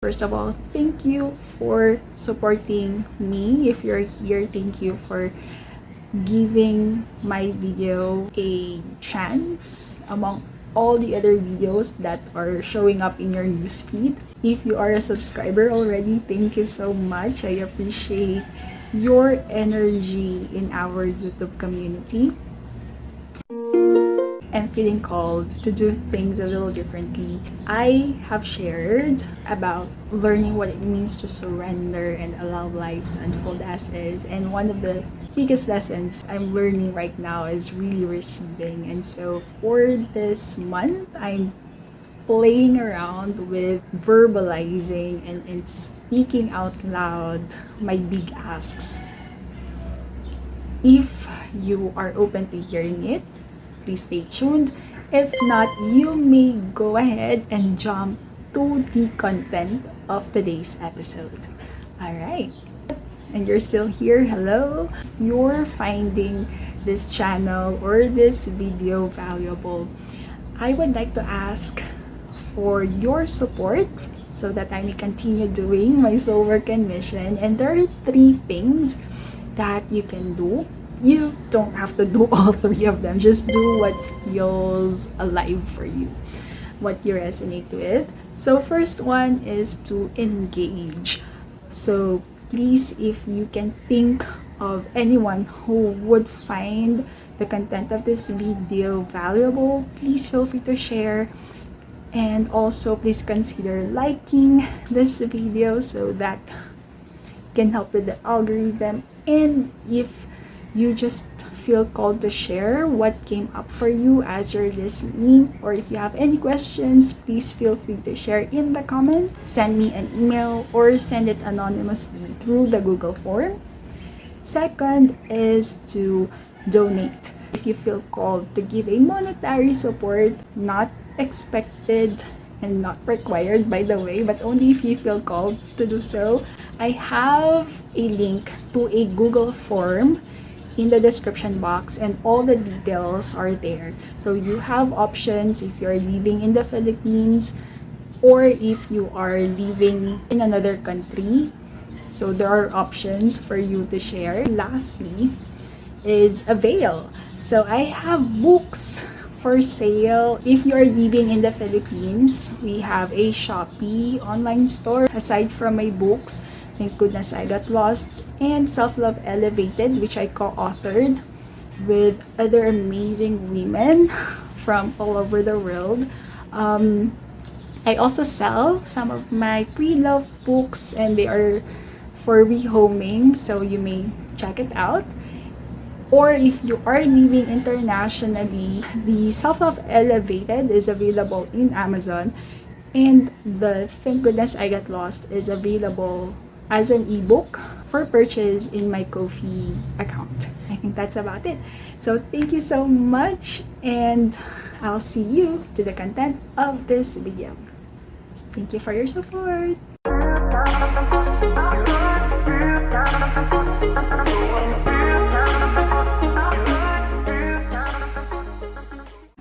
First of all, thank you for supporting me. If you're here, thank you for giving my video a chance among all the other videos that are showing up in your newsfeed. If you are a subscriber already, thank you so much. I appreciate your energy in our YouTube community. And feeling called to do things a little differently. I have shared about learning what it means to surrender and allow life to unfold as is. And one of the biggest lessons I'm learning right now is really receiving. And so for this month, I'm playing around with verbalizing and speaking out loud my big asks. If you are open to hearing it, please stay tuned. If not, you may go ahead and jump to the content of today's episode. Alright. And you're still here, hello. If you're finding this channel or this video valuable, I would like to ask for your support so that I may continue doing my soul work and mission. And there are 3 things that you can do. You don't have to do all 3 of them. Just do what feels alive for you, what you resonate with. So first one is to engage. So please, if you can think of anyone who would find the content of this video valuable, please feel free to share. And also please consider liking this video so that it can help with the algorithm. And if you just feel called to share what came up for you as you're listening, or if you have any questions, please feel free to share in the comment. Send me an email or send it anonymously through the Google form. Second is to donate. If you feel called to give a monetary support, not expected and not required, by the way, but only if you feel called to do so, I have a link to a Google form in the description box, and all the details are there. So you have options if you're living in the Philippines or if you are living in another country. So there are options for you to share. Lastly is AVAIL. So I have books for sale. If you're living in the Philippines, we have a Shopee online store. Aside from my books, Thank Goodness I Got Lost and Self-Love Elevated, which I co-authored with other amazing women from all over the world. I also sell some of my pre-loved books, and they are for rehoming, so you may check it out. Or if you are living internationally, the Self-Love Elevated is available in Amazon, and the Thank Goodness I Got Lost is available as an ebook for purchase in my Ko-fi account. I think that's about it. So thank you so much, and I'll see you to the content of this video. Thank you for your support.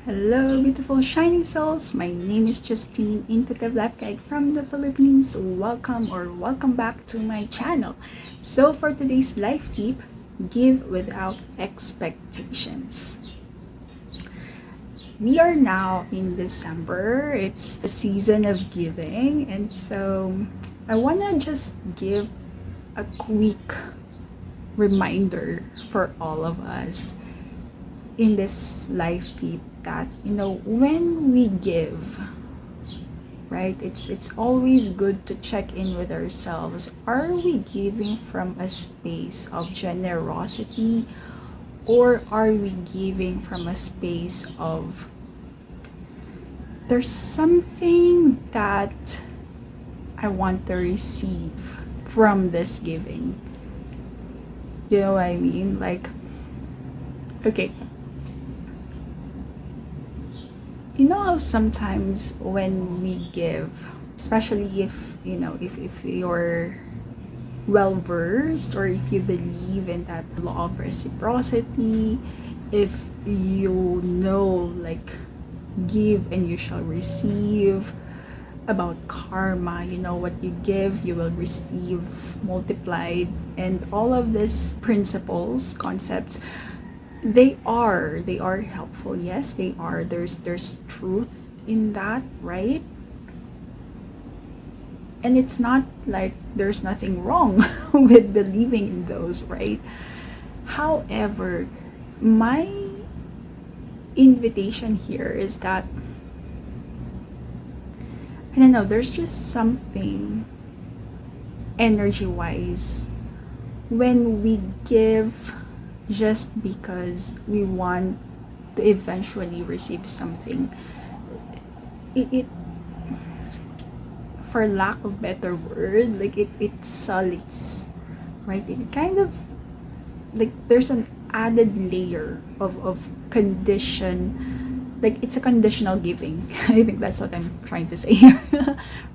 Hello, beautiful shining souls. My name is Jostine, Intuitive Life Guide from the Philippines. Welcome or welcome back to my channel. So for today's life tip, give without expectations. We are now in December. It's the season of giving, and so I want to just give a quick reminder for all of us in this life tip that, when we give, right, it's always good to check in with ourselves. Are we giving from a space of generosity, or are we giving from a space of there's something that I want to receive from this giving? You know what I mean? Like, okay, you know how sometimes when we give, especially if you're well versed, or if you believe in that law of reciprocity, if you know, like, give and you shall receive, about karma, what you give, you will receive multiplied, and all of these principles, concepts, they are helpful. Yes, they are. There's truth in that, right? And it's not like there's nothing wrong with believing in those, right? However, my invitation here is that, I don't know, there's just something energy wise when we give just because we want to eventually receive something. It for lack of better word, like it sullies, right? It kind of, like, there's an added layer of condition, like it's a conditional giving. I think that's what I'm trying to say here.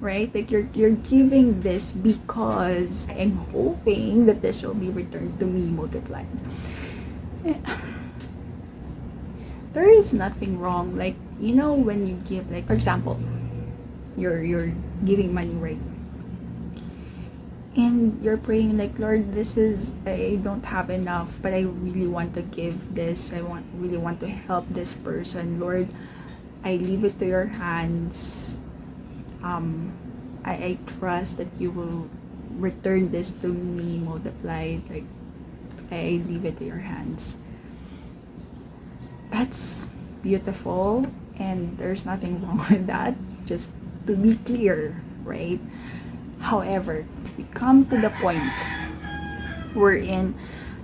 Right? Like you're giving this because I'm hoping that this will be returned to me multiplied. There is nothing wrong, like, when you give, like, for example, you're giving money, right? And you're praying like, Lord, this is, I don't have enough, but I really want to give this. Really want to help this person. Lord, I leave it to your hands. I trust that you will return this to me multiplied. Like, I leave it to your hands. That's beautiful, and there's nothing wrong with that, just to be clear, right? However, if we come to the point wherein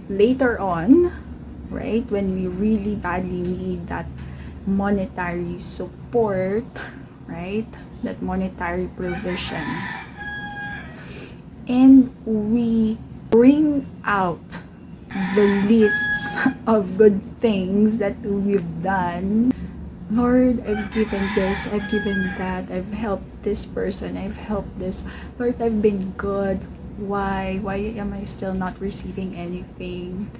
later on, right, when we really badly need that monetary support, right, that monetary provision, and we bring out the lists of good things that we've done. Lord, I've given this, I've given that, I've helped this person, I've helped this. Lord, I've been good. Why? Why am I still not receiving anything?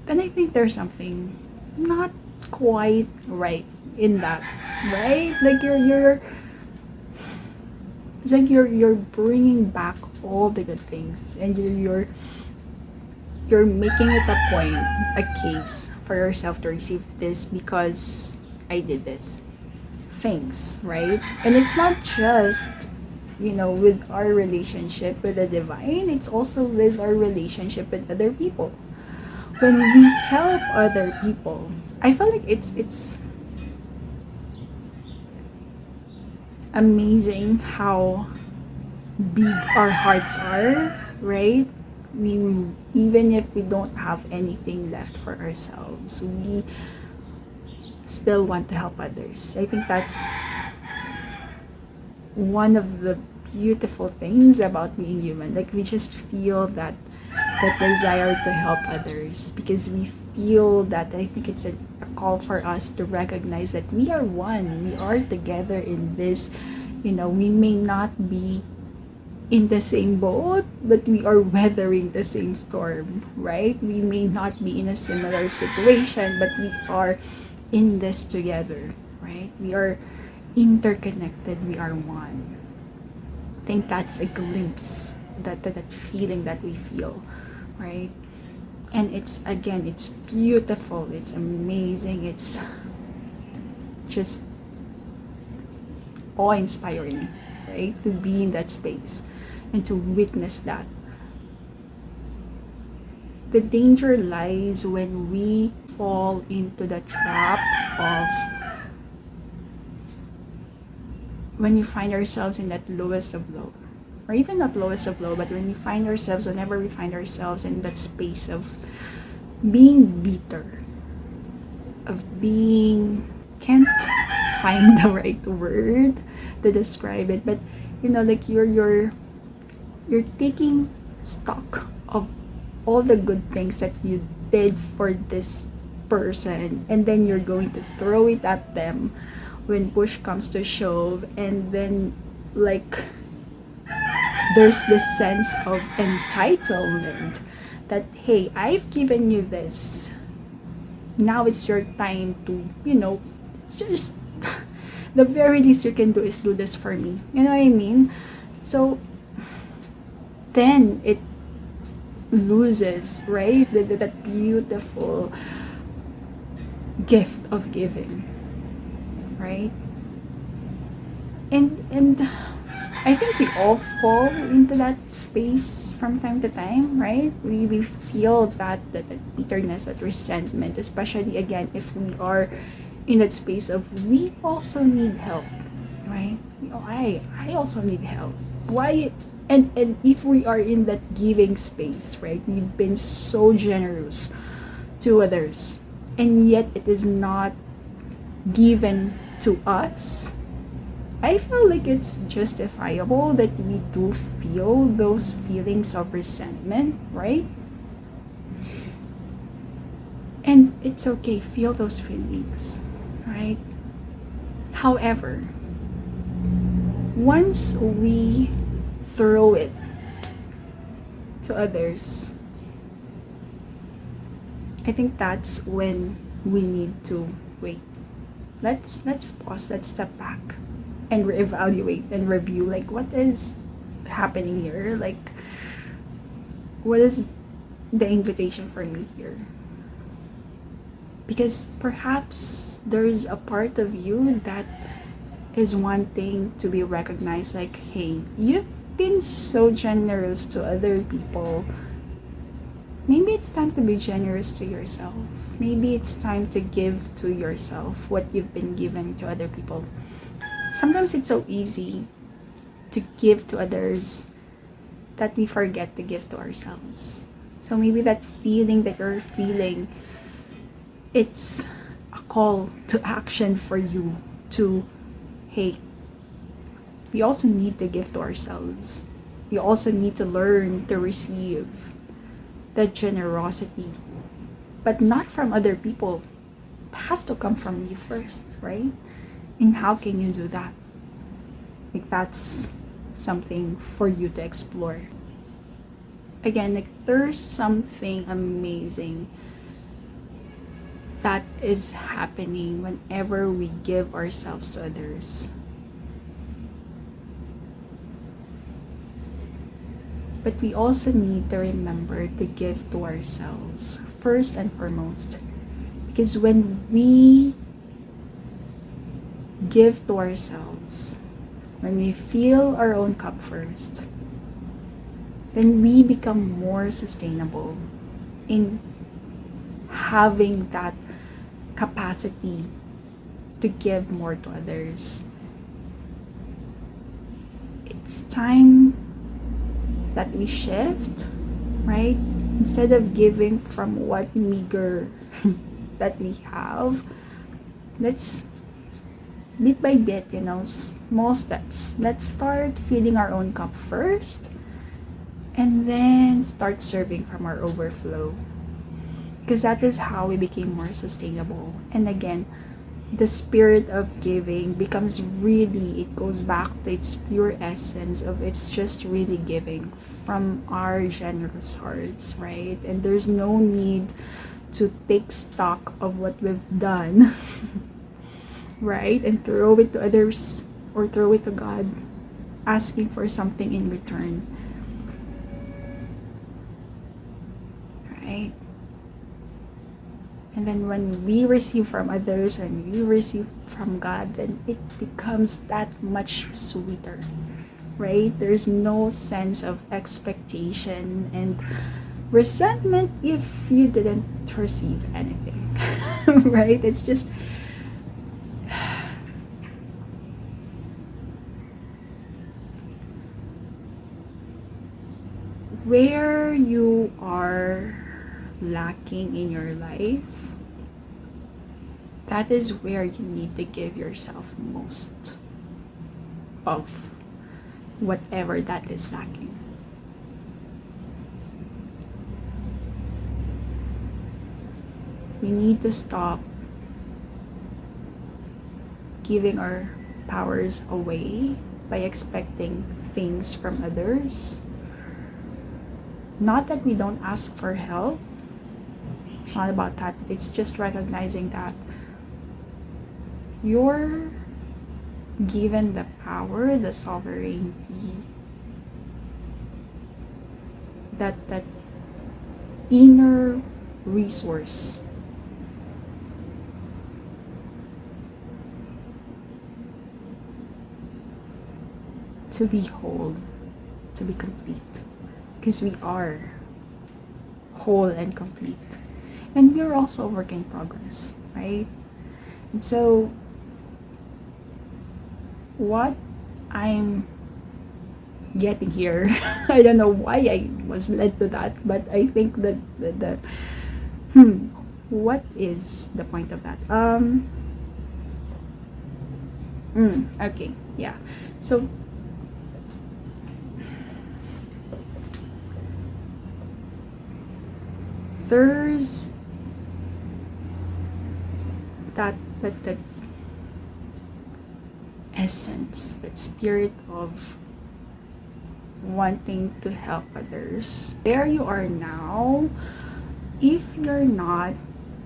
Then I think there's something not quite right in that, right? Like it's like you're bringing back all the good things, and you're making it a point, a case for yourself to receive this because I did this things, right? And it's not just, with our relationship with the divine, it's also with our relationship with other people. When we help other people, I feel like it's amazing how big our hearts are, right? We, even if we don't have anything left for ourselves, we still want to help others. I think that's one of the beautiful things about being human. Like, we just feel that desire to help others because we feel that, I think it's a call for us to recognize that we are one, we are together in this. We may not be in the same boat, but we are weathering the same storm, right? We may not be in a similar situation, but we are in this together, right? We are interconnected, we are one. I think that's a glimpse, that feeling that we feel, right? And it's beautiful, it's amazing, it's just awe-inspiring, right? To be in that space and to witness that. The danger lies when we fall into the trap of, when we find ourselves in that lowest of low, or even not lowest of low, but whenever we find ourselves in that space of being bitter, of being, can't find the right word to describe it, but like you're taking stock of all the good things that you did for this person, and then you're going to throw it at them when push comes to shove, and then, like, there's this sense of entitlement that, hey, I've given you this, now it's your time to, just The very least you can do is do this for me. You know what I mean? So then it loses, right? That beautiful gift of giving, right? And I think we all fall into that space from time to time, right? We feel that bitterness, that resentment, especially again if we are in that space of we also need help, right? I also need help. Why? And if we are in that giving space, right? We've been so generous to others, and yet it is not given to us. I feel like it's justifiable that we do feel those feelings of resentment, right? And it's okay, feel those feelings, right? However, once we throw it to others, I think that's when we need to wait. Let's pause, let's step back and reevaluate and review, like, what is happening here? Like, what is the invitation for me here? Because perhaps there's a part of you that is wanting to be recognized, like, hey, you've been so generous to other people. Maybe it's time to be generous to yourself. Maybe it's time to give to yourself what you've been given to other people. Sometimes it's so easy to give to others that we forget to give to ourselves. So maybe that feeling that you're feeling, it's a call to action for you to, hey, we also need to give to ourselves. We also need to learn to receive that generosity, but not from other people. It has to come from you first, right? And how can you do that? Like, that's something for you to explore. Again, like, there's something amazing that is happening whenever we give ourselves to others. But we also need to remember to give to ourselves first and foremost. Because when we give to ourselves, when we fill our own cup first, then we become more sustainable in having that capacity to give more to others. It's time that we shift, right? Instead of giving from what meager that we have, let's bit by bit, small steps. Let's start filling our own cup first and then start serving from our overflow. Because that is how we became more sustainable. And again, the spirit of giving becomes really, it goes back to its pure essence of it's just really giving from our generous hearts, right? And there's no need to take stock of what we've done, right? And throw it to others or throw it to God, asking for something in return, right? And then when we receive from others and we receive from God, then it becomes that much sweeter, right? There's no sense of expectation and resentment if you didn't receive anything, right? It's just where you are lacking in your life, that is where you need to give yourself most of whatever that is lacking. We need to stop giving our powers away by expecting things from others. Not that we don't ask for help. It's not about that. It's just recognizing that your given the power, the sovereignty, that inner resource to be whole, to be complete. Because we are whole and complete. And we're also a work in progress, right? And so, what I'm getting here, I don't know why I was led to that, but I think that what is the point of that? Okay, yeah. So, there's that essence, that spirit of wanting to help others. Where you are now, if you're not,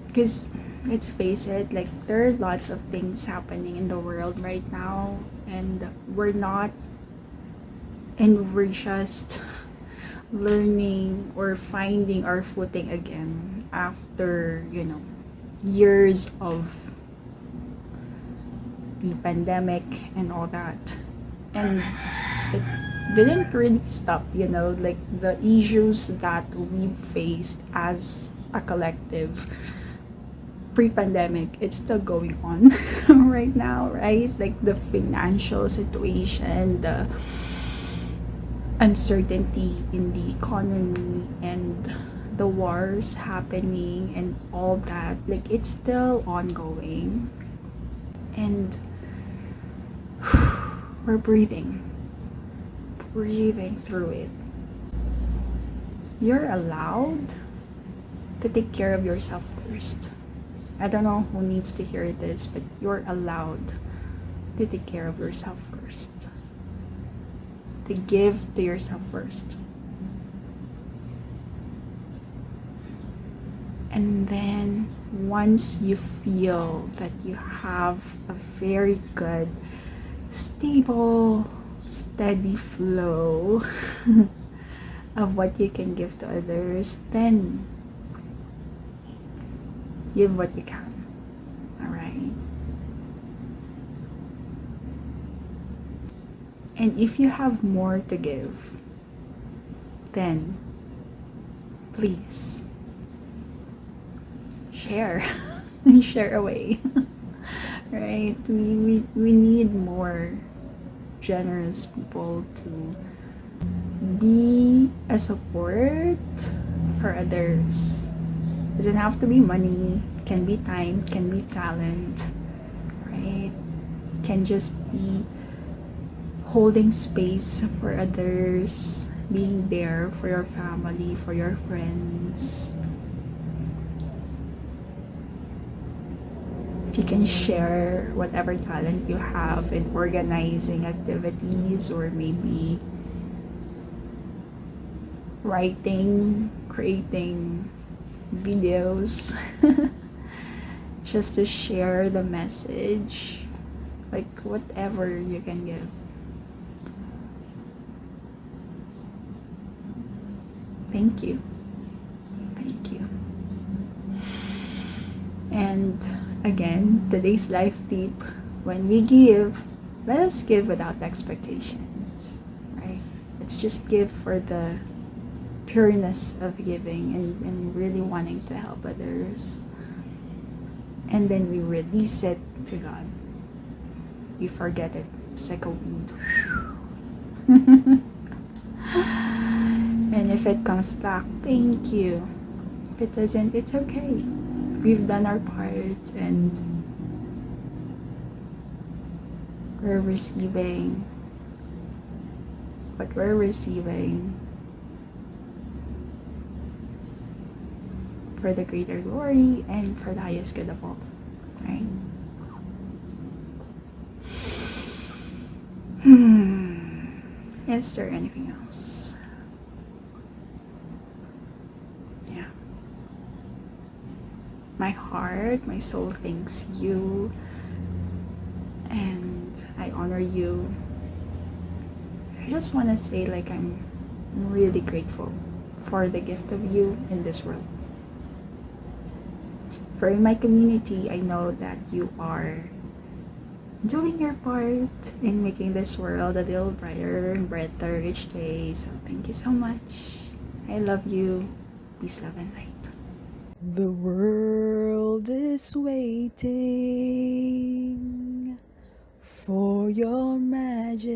because let's face it, like there are lots of things happening in the world right now, and we're just learning or finding our footing again after, years of the pandemic and all that. And it didn't really stop, like the issues that we faced as a collective pre-pandemic, it's still going on right now, right? Like the financial situation, the uncertainty in the economy, and the wars happening and all that, like it's still ongoing. And we're breathing through it. You're allowed to take care of yourself first. I don't know who needs to hear this, but you're allowed to take care of yourself first. To give to yourself first. And then once you feel that you have a very good, stable, steady flow of what you can give to others, then give what you can. Alright? And if you have more to give, then please share. Share away. Right? We need more generous people to be a support for others. Doesn't have to be money, can be time, can be talent, right? Can just be holding space for others, being there for your family, for your friends. If you can share whatever talent you have in organizing activities, or maybe writing, creating videos, just to share the message, like whatever you can give. Thank you. And again, today's life tip: when we give, let us give without expectations, right? Let's just give for the pureness of giving, and really wanting to help others. And then we release it to God. We forget it. It's like a weed. And if it comes back, thank you. If it doesn't, it's okay. We've done our part, and we're receiving what we're receiving for the greater glory and for the highest good of all, right? Is there anything else? Yeah. My heart, my soul thanks you, and I honor you. I just want to say, like, I'm really grateful for the gift of you in this world. For my community, I know that you are doing your part in making this world a little brighter and brighter each day. So thank you so much. I love you. Peace, love, and light. The world is waiting for your magic.